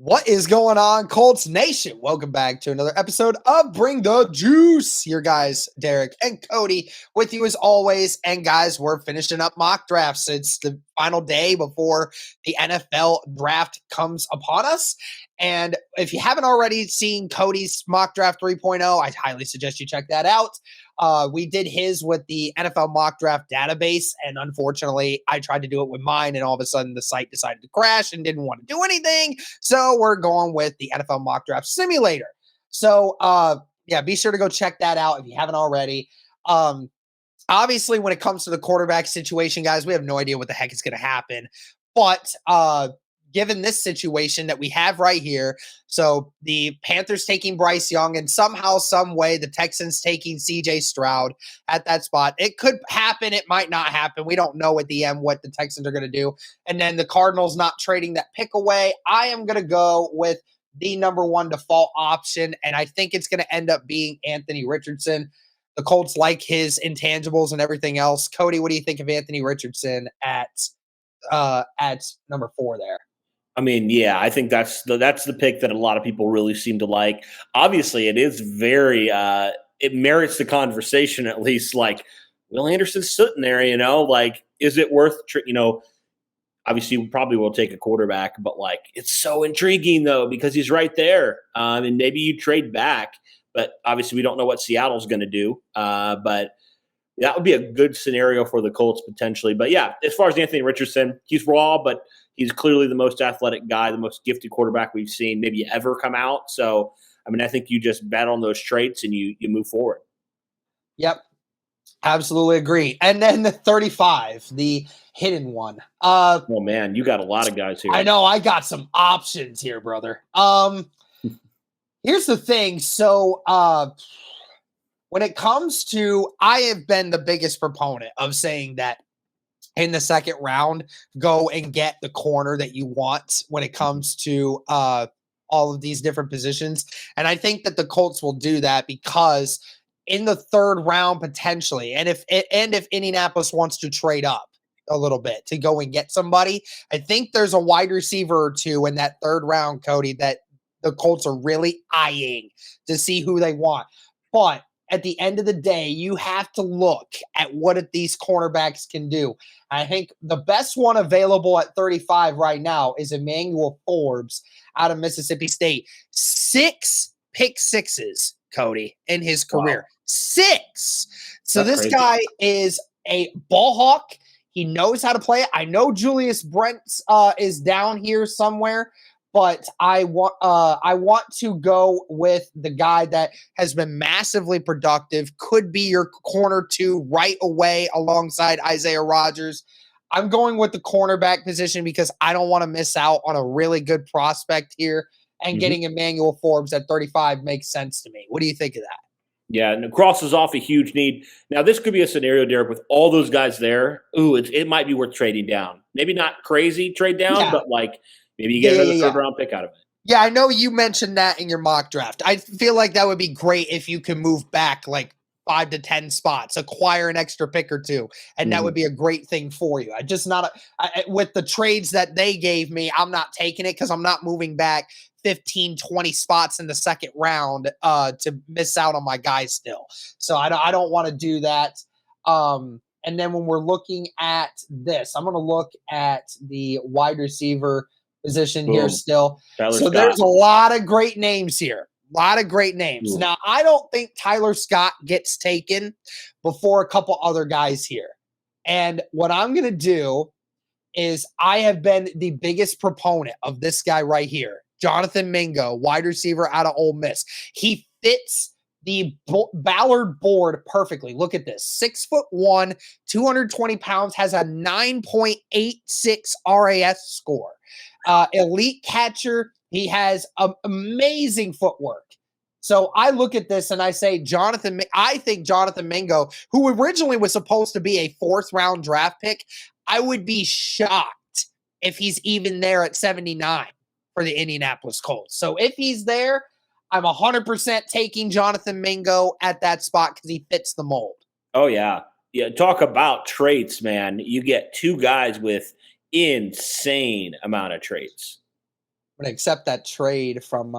What is going on, Colts Nation? Welcome back to another episode of Bring the Juice. Your guys, Derek and Cody, with you as always. And guys, we're finishing up mock drafts. It's the final day before the NFL draft comes upon us. And if you haven't already seen Cody's mock draft 3.0, I highly suggest you check that out. We did his with the NFL mock draft database, and unfortunately, I tried to do it with mine, and all of a sudden the site decided to crash and didn't want to do anything. So we're going with the NFL mock draft simulator. So yeah, be sure to go check that out if you haven't already. Obviously, when it comes to the quarterback situation, guys, we have no idea what the heck is going to happen. But given this situation that we have right here, so the Panthers taking Bryce Young, and somehow, some way, the Texans taking CJ Stroud at that spot. It could happen. It might not happen. We don't know at the end what the Texans are going to do. And then the Cardinals not trading that pick away. I am going to go with the number one default option, and I think it's going to end up being Anthony Richardson. The Colts like his intangibles and everything else. Cody, what do you think of Anthony Richardson at number 4 there? I mean, yeah, I think that's the pick that a lot of people really seem to like. Obviously, it is very it merits the conversation at least. Like, Will Anderson's sitting there, like, is it worth? Obviously, we probably will take a quarterback, but like, it's so intriguing though because he's right there. And maybe you trade back, but obviously, we don't know what Seattle's going to do. But that would be a good scenario for the Colts potentially. But yeah, as far as Anthony Richardson, he's raw, but he's clearly the most athletic guy, the most gifted quarterback we've seen maybe ever come out. So, I mean, I think you just bet on those traits and you move forward. Yep. Absolutely agree. And then the 35, the hidden one. Oh, man, you got a lot of guys here. I know. I got some options here, brother. Here's the thing. So, when it comes to, I have been the biggest proponent of saying that in the second round, go and get the corner that you want when it comes to all of these different positions. And I think that the Colts will do that because in the third round, potentially, and if Indianapolis wants to trade up a little bit to go and get somebody, I think there's a wide receiver or two in that third round, Cody, that the Colts are really eyeing to see who they want. But at the end of the day, you have to look at what these cornerbacks can do. I think the best one available at 35 right now is Emmanuel Forbes out of Mississippi State. 6 pick sixes, Cody, in his career. Wow. 6. So That's crazy. Guy is a ball hawk. He knows how to play it. I know Julius Brent is down here somewhere, but I want to go with the guy that has been massively productive, could be your corner 2 right away alongside Isaiah Rodgers. I'm going with the cornerback position because I don't want to miss out on a really good prospect here, and getting Emmanuel Forbes at 35 makes sense to me. What do you think of that? Yeah, and it crosses off a huge need. Now, this could be a scenario, Derek, with all those guys there. Ooh, it might be worth trading down. Maybe not crazy trade down, but like maybe you get another third-round pick out of it. Yeah, I know you mentioned that in your mock draft. I feel like that would be great if you can move back like 5 to 10 spots, acquire an extra pick or 2, and that would be a great thing for you. With the trades that they gave me, I'm not taking it because I'm not moving back 15, 20 spots in the second round to miss out on my guys still. So I don't want to do that. And then when we're looking at this, I'm going to look at the wide receiver position here still. Tyler Scott. There's a lot of great names here. A lot of great names. Now, I don't think Tyler Scott gets taken before a couple other guys here. And what I'm going to do is I have been the biggest proponent of this guy right here, Jonathan Mingo, wide receiver out of Ole Miss. He fits the Ballard board perfectly. Look at this. 6'1", 220 pounds, has a 9.86 RAS score. Elite catcher. He has amazing footwork. So I look at this and I say, I think Jonathan Mingo, who originally was supposed to be a 4th-round draft pick, I would be shocked if he's even there at 79 for the Indianapolis Colts. So if he's there, I'm 100% taking Jonathan Mingo at that spot because he fits the mold. Oh, yeah. Yeah, talk about traits, man. You get 2 guys with insane amount of traits. gonna accept that trade from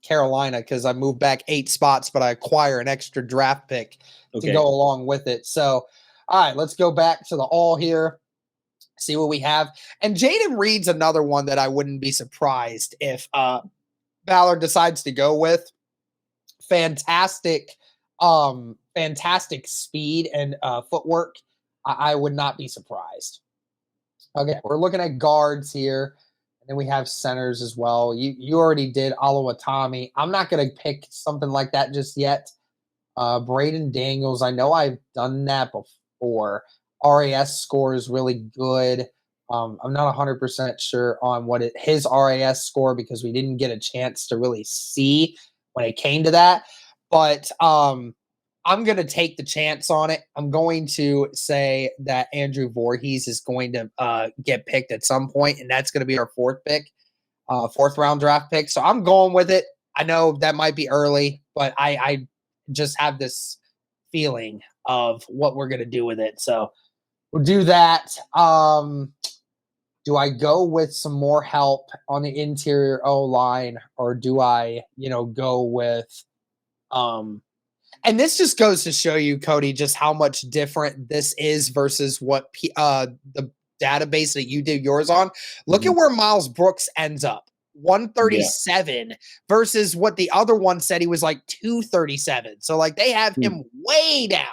Carolina because I moved back 8 spots, but I acquire an extra draft pick to Okay. go along with it. So, all right, let's go back to the all here, see what we have. And Jaden Reed's another one that I wouldn't be surprised if Ballard decides to go with. Fantastic, fantastic speed and footwork. I would not be surprised. Okay, we're looking at guards here. And then we have centers as well. You already did Alawatami. I'm not going to pick something like that just yet. Braden Daniels, I know I've done that before. RAS score is really good. I'm not 100% sure on what his RAS score because we didn't get a chance to really see when it came to that. But I'm going to take the chance on it. I'm going to say that Andrew Voorhees is going to get picked at some point, and that's going to be our fourth round draft pick. So I'm going with it. I know that might be early, but I just have this feeling of what we're going to do with it. So we'll do that. Do I go with some more help on the interior O line, or do I, go with and this just goes to show you, Cody, just how much different this is versus what the database that you did yours on. Look at where Miles Brooks ends up. 137 versus what the other one said he was like 237. So like they have him way down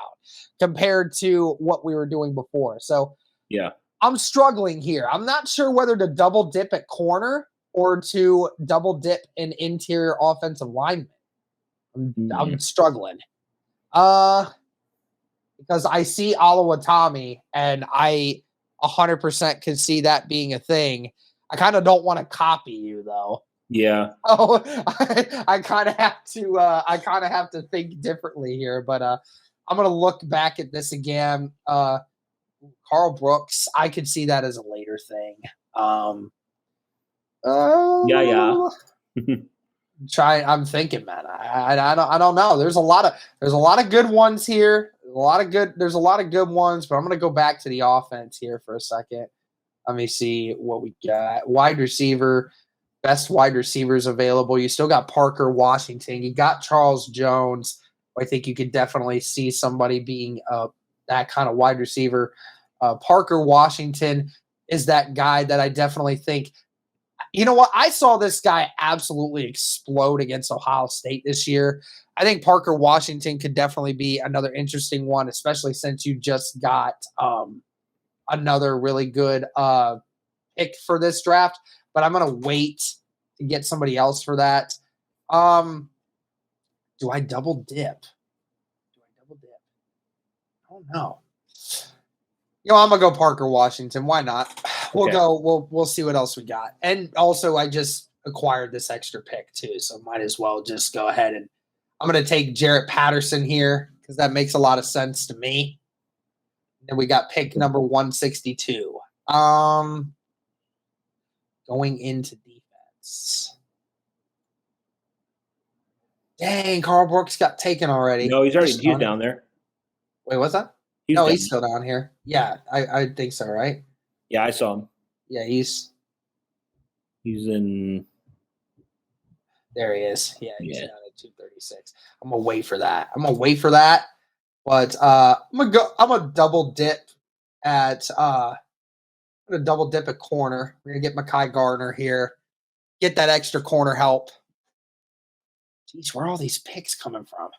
compared to what we were doing before. So yeah, I'm struggling here. I'm not sure whether to double dip at corner or to double dip in interior offensive lineman. I'm struggling. Because I see Alawatami and I 100% can see that being a thing. I kind of don't want to copy you though. Yeah. Oh, I kind of have to think differently here, but I'm going to look back at this again. Carl Brooks, I could see that as a later thing. Yeah. I'm thinking, man. I don't know. There's a lot of good ones here. There's a lot of good ones, but I'm gonna go back to the offense here for a second. Let me see what we got. Wide receiver, best wide receivers available. You still got Parker Washington. You got Charles Jones. I think you could definitely see somebody being that kind of wide receiver. Parker Washington is that guy that I definitely think. You know what? I saw this guy absolutely explode against Ohio State this year. I think Parker Washington could definitely be another interesting one, especially since you just got another really good pick for this draft. But I'm going to wait to get somebody else for that. Do I double dip? I don't know. I'm gonna go Parker Washington. Why not? We'll see what else we got. And also I just acquired this extra pick too, so might as well just go ahead and I'm gonna take Jarrett Patterson here because that makes a lot of sense to me. Then we got pick number 162. Going into defense. Dang, Carl Brooks got taken already. No, he's down there. Wait, what's that? He's still down here. Yeah, I think so, right? Yeah, I saw him. Yeah, he's in. There he is. Yeah, he's down at 236. I'm gonna wait for that. But I'm gonna double dip at corner. We're gonna get Mekhi Gardner here. Get that extra corner help. Jeez, where are all these picks coming from?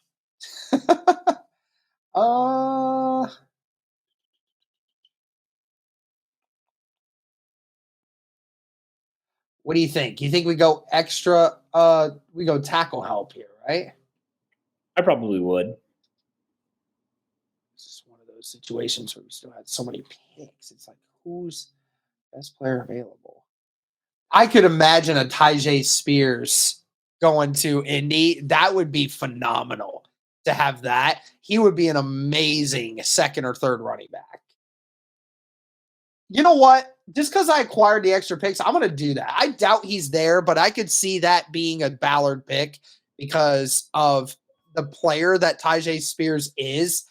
What do you think? You think we go extra? We go tackle help here, right? I probably would. This is one of those situations where we still had so many picks. It's like, who's best player available? I could imagine a Tyjae Spears going to Indy. That would be phenomenal to have that. He would be an amazing second or third running back. You know what? Just because I acquired the extra picks, I'm going to do that. I doubt he's there, but I could see that being a Ballard pick because of the player that Tyjae Spears is.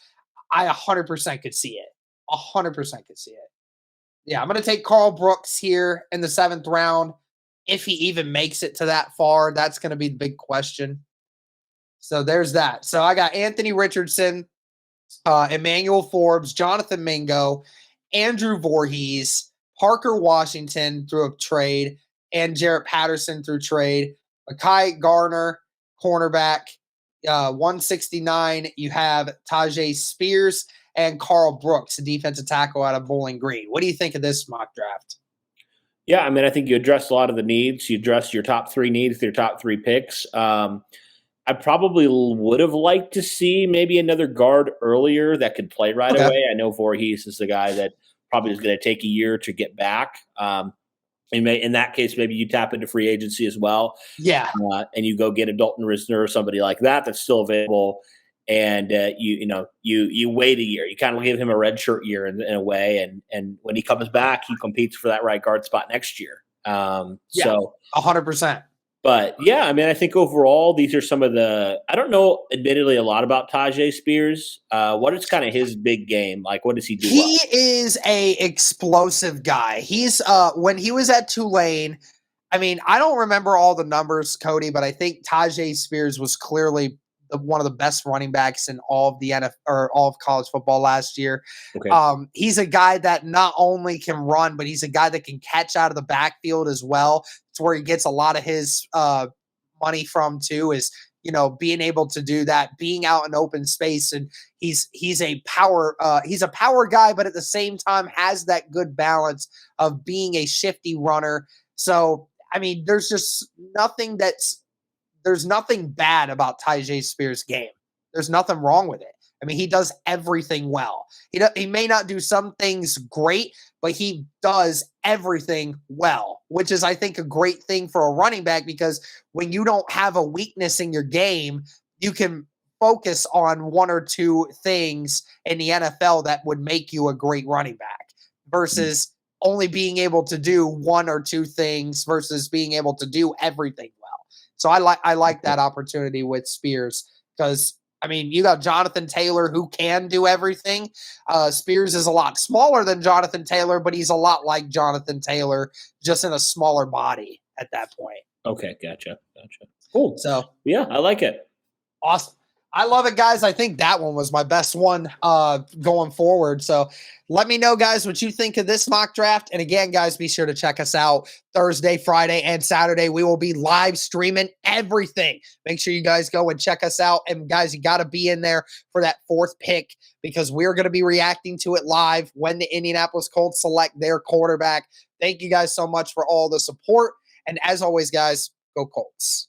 I 100% could see it. 100% could see it. Yeah, I'm going to take Carl Brooks here in the 7th round. if he even makes it to that far, that's going to be the big question. So there's that. So I got Anthony Richardson, Emmanuel Forbes, Jonathan Mingo, Andrew Voorhees, Parker Washington through a trade, and Jarrett Patterson through trade. Mekhi Garner, cornerback, 169. You have Tajay Spears and Carl Brooks, a defensive tackle out of Bowling Green. What do you think of this mock draft? Yeah, I mean, I think you address a lot of the needs. You address your top three needs, your top three picks. I probably would have liked to see maybe another guard earlier that could play right Okay. away. I know Voorhees is the guy that probably is going to take a year to get back. In that case, maybe you tap into free agency as well. Yeah. And you go get a Dalton Risner or somebody like that that's still available. And you wait a year. You kind of give him a red shirt year in a way. And when he comes back, he competes for that right guard spot next year. So 100%. But yeah, I mean, I think overall these are some of I don't know, admittedly, a lot about Tajay Spears. What is kind of his big game? Like, what does he do? He is a explosive guy. He's when he was at Tulane, I mean, I don't remember all the numbers, Cody, but I think Tajay Spears was clearly one of the best running backs in all of the NFL or all of college football last year. Okay. He's a guy that not only can run, but he's a guy that can catch out of the backfield as well. It's where he gets a lot of his money from too, is being able to do that, being out in open space. And he's a power guy, but at the same time has that good balance of being a shifty runner. So I mean, there's nothing bad about Tajay Spears' game. There's nothing wrong with it. I mean, he does everything well. He may not do some things great, but he does everything well, which is, I think, a great thing for a running back, because when you don't have a weakness in your game, you can focus on one or two things in the NFL that would make you a great running back versus only being able to do one or two things versus being able to do everything well. So I like that opportunity with Spears, because I mean, you got Jonathan Taylor who can do everything. Spears is a lot smaller than Jonathan Taylor, but he's a lot like Jonathan Taylor, just in a smaller body at that point. Okay, gotcha. Cool. So yeah, I like it. Awesome. I love it, guys. I think that one was my best one going forward. So let me know, guys, what you think of this mock draft. And again, guys, be sure to check us out Thursday, Friday, and Saturday. We will be live streaming everything. Make sure you guys go and check us out. And guys, you got to be in there for that fourth pick, because we're going to be reacting to it live when the Indianapolis Colts select their quarterback. Thank you guys so much for all the support. And as always, guys, go Colts.